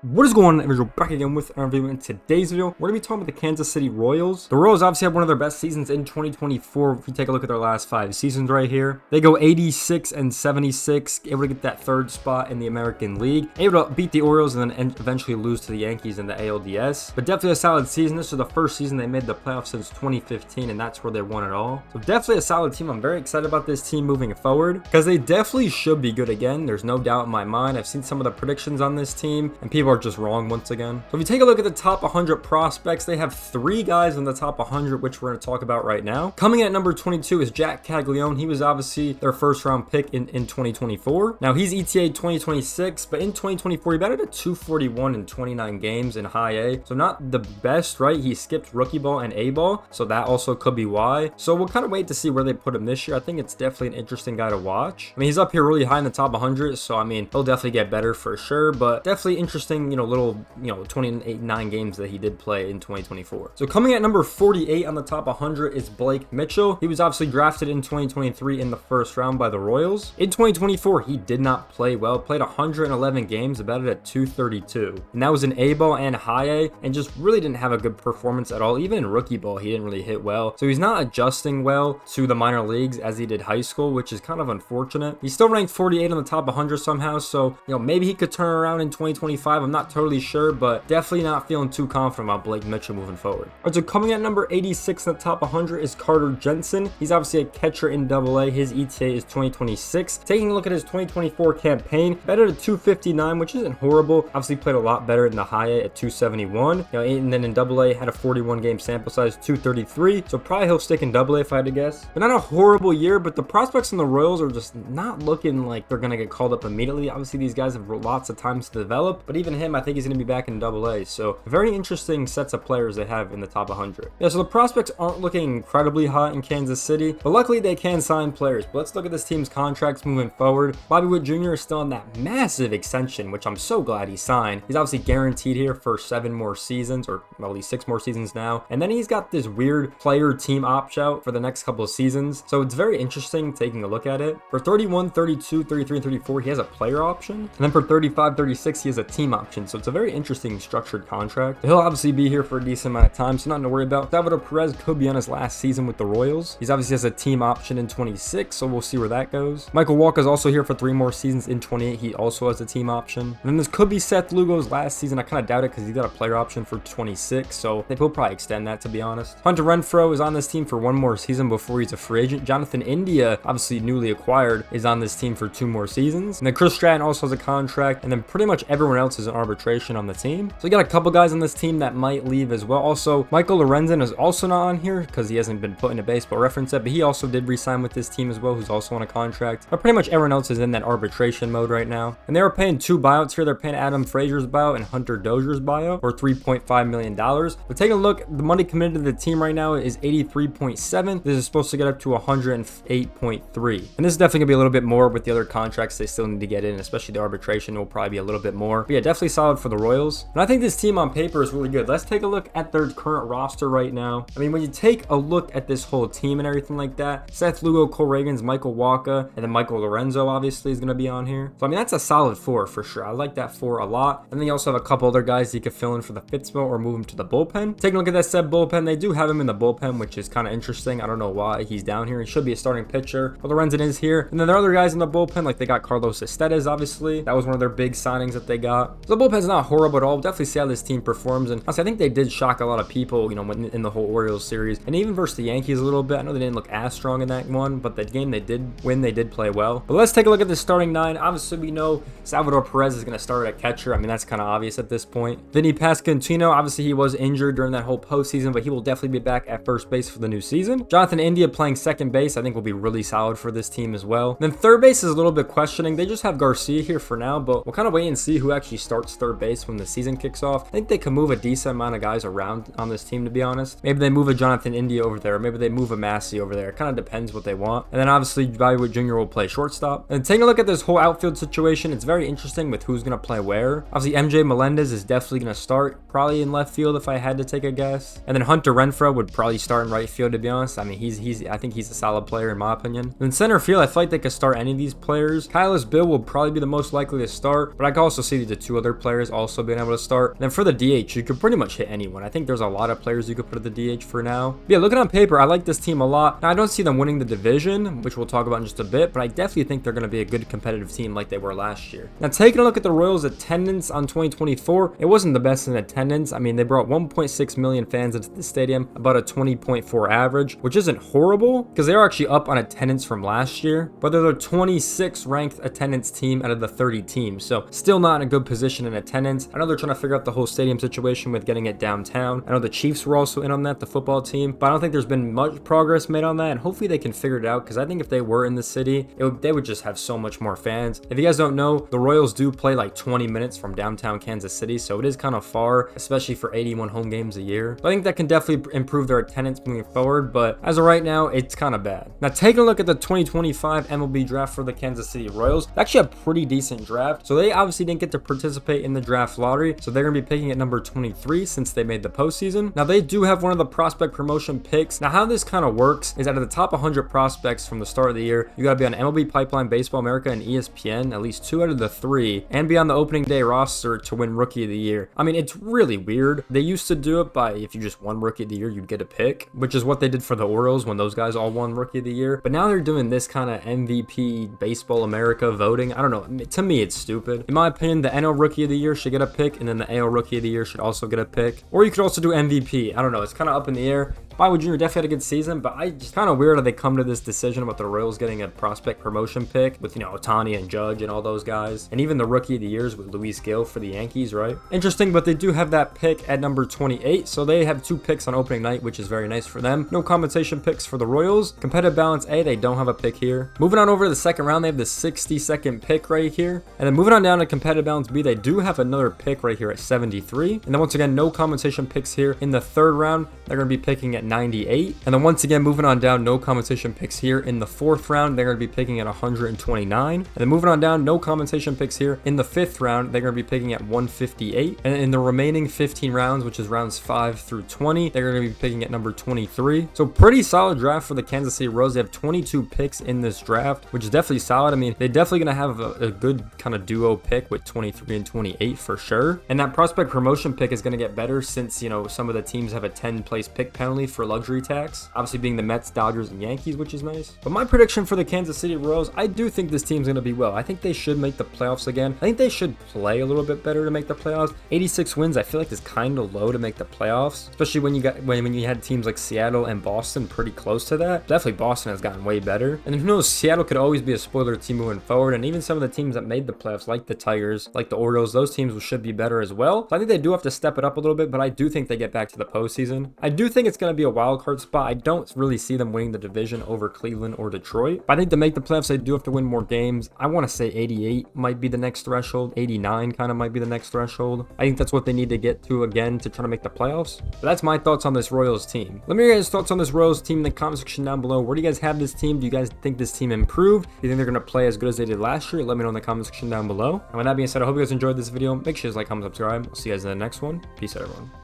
What is going on, everyone? Back again with another video. In today's video, we're going to be talking about the Kansas City Royals. The Royals obviously have one of their best seasons in 2024. If you take a look at their last 5 seasons right here, they go 86 and 76, able to get that 3rd spot in the American League, able to beat the Orioles and then eventually lose to the Yankees in the ALDS. But definitely a solid season. This was the first season they made the playoffs since 2015, and that's where they won it all. So definitely a solid team. I'm very excited about this team moving forward because they definitely should be good again. There's no doubt in my mind. I've seen some of the predictions on this team, and people are just wrong once again. So if you take a look at the top 100 prospects, they have 3 guys in the top 100, which we're going to talk about right now. Coming in at number 22 is Jack Caglione. He was obviously their first round pick in 2024. Now he's ETA 2026, but in 2024 he batted at 241 in 29 games in high A, so not the best, right? He skipped rookie ball and A ball, so that also could be why. So we'll kind of wait to see where they put him this year. I think it's definitely an interesting guy to watch. I mean, he's up here really high in the top 100, so I mean, he'll definitely get better for sure, but definitely interesting, little 29 games that he did play in 2024. So coming at number 48 on the top 100 is Blake Mitchell. He was obviously drafted in 2023 in the first round by the Royals. In 2024, he did not play well, played 111 games, batted at 232, and that was in A ball and high A, and just really didn't have a good performance at all. Even in rookie ball, he didn't really hit well, so he's not adjusting well to the minor leagues as he did high school, which is kind of unfortunate. He's still ranked 48 on the top 100 somehow, so maybe he could turn around in 2025. I'm not totally sure, but definitely not feeling too confident about Blake Mitchell moving forward. All right, so coming at number 86 in the top 100 is Carter Jensen. He's obviously a catcher in AA. His ETA is 2026. Taking a look at his 2024 campaign, batted at 259, which isn't horrible. Obviously played a lot better in the high A at 271. And then in AA had a 41 game sample size, 233. So probably he'll stick in AA if I had to guess. But not a horrible year, but the prospects in the Royals are just not looking like they're gonna get called up immediately. Obviously these guys have lots of times to develop, but even him, I think he's gonna be back in AA. So very interesting sets of players they have in the top 100. Yeah, so the prospects aren't looking incredibly hot in Kansas City, but luckily they can sign players. But let's look at this team's contracts moving forward. Bobby Witt Jr. is still on that massive extension, which I'm so glad he signed. He's obviously guaranteed here for 7 more seasons, or at least 6 more seasons now. And then he's got this weird player team opt-out for the next couple of seasons. So it's very interesting taking a look at it. For 31, 32, 33, and 34, he has a player option. And then for 35, 36, he has a team option. So it's a very interesting structured contract. He'll obviously be here for a decent amount of time, so nothing to worry about. Salvador Perez could be on his last season with the Royals. He's obviously has a team option in 26, so we'll see where that goes. Michael Walker is also here for 3 more seasons in 28. He also has a team option. And then this could be Seth Lugo's last season. I kind of doubt it because he's got a player option for 26, so they will probably extend that, to be honest. Hunter Renfroe is on this team for 1 more season before he's a free agent. Jonathan India, obviously newly acquired, is on this team for 2 more seasons. And then Chris Stratton also has a contract, and then pretty much everyone else is in arbitration on the team. So we got a couple guys on this team that might leave as well. Also, Michael Lorenzen is also not on here because he hasn't been put in a baseball reference yet, but he also did re-sign with this team as well, who's also on a contract. But pretty much everyone else is in that arbitration mode right now. And they were paying 2 buyouts here. They're paying Adam Frazier's buyout and Hunter Dozier's buyout for $3.5 million. But taking a look, the money committed to the team right now is 83.7. This is supposed to get up to 108.3. And this is definitely gonna be a little bit more with the other contracts they still need to get in, especially the arbitration will probably be a little bit more. But yeah, definitely solid for the Royals. And I think this team on paper is really good. Let's take a look at their current roster right now. I mean, when you take a look at this whole team and everything like that, Seth Lugo, Cole Reagans, Michael Walker, and then Michael Lorenzo obviously is going to be on here. So I mean, that's a solid 4 for sure. I like that 4 a lot. And then you also have a couple other guys you could fill in for the 5th spot or move him to the bullpen. Taking a look at that said bullpen, they do have him in the bullpen, which is kind of interesting. I don't know why he's down here. He should be a starting pitcher, but Lorenzen is here. And then there are other guys in the bullpen, like they got Carlos Estes, obviously. That was one of their big signings that they got. So the bullpen's not horrible at all. We'll definitely see how this team performs. And honestly, I think they did shock a lot of people, in the whole Orioles series. And even versus the Yankees a little bit. I know they didn't look as strong in that one, but the game they did win, they did play well. But let's take a look at the starting 9. Obviously, we know Salvador Perez is going to start at catcher. I mean, that's kind of obvious at this point. Vinny Pasquantino, obviously, he was injured during that whole postseason, but he will definitely be back at first base for the new season. Jonathan India playing second base, I think will be really solid for this team as well. Then third base is a little bit questioning. They just have Garcia here for now, but we'll kind of wait and see who actually starts third base when the season kicks off. I think they can move a decent amount of guys around on this team, to be honest. Maybe they move a Jonathan India over there, or maybe they move a Massey over there. It kind of depends what they want. And then obviously Bobby Witt Jr. will play shortstop. And taking a look at this whole outfield situation, it's very interesting with who's going to play where. Obviously MJ Melendez is definitely going to start probably in left field if I had to take a guess. And then Hunter Renfroe would probably start in right field, to be honest. I mean, I think he's a solid player in my opinion. In center field, I feel like they could start any of these players. Kyle Bill will probably be the most likely to start, but I can also see the 2 other players also being able to start. And then for the DH, you could pretty much hit anyone. I think there's a lot of players you could put at the DH for now. But yeah, looking on paper, I like this team a lot. Now, I don't see them winning the division, which we'll talk about in just a bit, but I definitely think they're going to be a good competitive team like they were last year. Now, taking a look at the Royals' attendance on 2024, it wasn't the best in attendance. I mean, they brought 1.6 million fans into the stadium, about a 20.4 average, which isn't horrible because they are actually up on attendance from last year, but they're the 26th ranked attendance team out of the 30 teams, so still not in a good position in attendance. I know they're trying to figure out the whole stadium situation with getting it downtown. I know the Chiefs were also in on that, the football team, but I don't think there's been much progress made on that, and hopefully they can figure it out because I think if they were in the city, they would just have so much more fans. If you guys don't know, the Royals do play like 20 minutes from downtown Kansas City, so it is kind of far, especially for 81 home games a year. But I think that can definitely improve their attendance moving forward, but as of right now, it's kind of bad. Now, taking a look at the 2025 MLB draft for the Kansas City Royals, actually a pretty decent draft. So they obviously didn't get to participate in the draft lottery, so they're going to be picking at number 23 since they made the postseason. Now, they do have one of the prospect promotion picks. Now, how this kind of works is out of the top 100 prospects from the start of the year, you got to be on MLB Pipeline, Baseball America, and ESPN, at least 2 out of the 3, and be on the opening day roster to win Rookie of the Year. I mean, it's really weird. They used to do it by if you just won Rookie of the Year, you'd get a pick, which is what they did for the Orioles when those guys all won Rookie of the Year. But now they're doing this kind of MVP Baseball America voting. I don't know. To me, it's stupid. In my opinion, the NL Rookie of the Year should get a pick, and then the AL Rookie of the Year should also get a pick. Or you could also do MVP. I don't know. It's kind of up in the air. Byway Jr. definitely had a good season, but I just kind of weird how they come to this decision about the Royals getting a prospect promotion pick with, Ohtani and Judge and all those guys. And even the Rookie of the Years with Luis Gil for the Yankees, right? Interesting, but they do have that pick at number 28, so they have 2 picks on opening night, which is very nice for them. No compensation picks for the Royals. Competitive balance A, they don't have a pick here. Moving on over to the second round, they have the 62nd pick right here. And then moving on down to competitive balance B, they do have another pick right here at 73. And then once again, no compensation picks here. In the third round, they're going to be picking at 98. And then once again, moving on down, no compensation picks here. In the fourth round, they're going to be picking at 129. And then moving on down, no compensation picks here. In the fifth round, they're going to be picking at 158. And in the remaining 15 rounds, which is rounds 5 through 20, they're going to be picking at number 23. So pretty solid draft for the Kansas City Royals. They have 22 picks in this draft, which is definitely solid. I mean, they're definitely going to have a good kind of duo pick with 23 and 28 for sure. And that prospect promotion pick is going to get better since, some of the teams have a 10-place pick penalty for luxury tax. Obviously being the Mets, Dodgers, and Yankees, which is nice. But my prediction for the Kansas City Royals, I do think this team's going to be well. I think they should make the playoffs again. I think they should play a little bit better to make the playoffs. 86 wins, I feel like is kind of low to make the playoffs, especially when you had teams like Seattle and Boston pretty close to that. Definitely Boston has gotten way better. And who knows, Seattle could always be a spoiler team moving forward. And even some of the teams that made the playoffs, like the Tigers, like the Orioles, those teams should be better as well. So I think they do have to step it up a little bit, but I do think they get back to the postseason. I do think it's going to be a wild card spot. I don't really see them winning the division over Cleveland or Detroit. But I think to make the playoffs, they do have to win more games. I want to say 88 might be the next threshold. 89 kind of might be the next threshold. I think that's what they need to get to again to try to make the playoffs. But that's my thoughts on this Royals team. Let me hear your guys' thoughts on this Royals team in the comment section down below. Where do you guys have this team? Do you guys think this team improved? Do you think they're going to play as good as they did last year? Let me know in the comment section down below. And with that being said, I hope you guys enjoyed this video. Make sure you guys like, comment, subscribe. I'll see you guys in the next one. Peace out, everyone.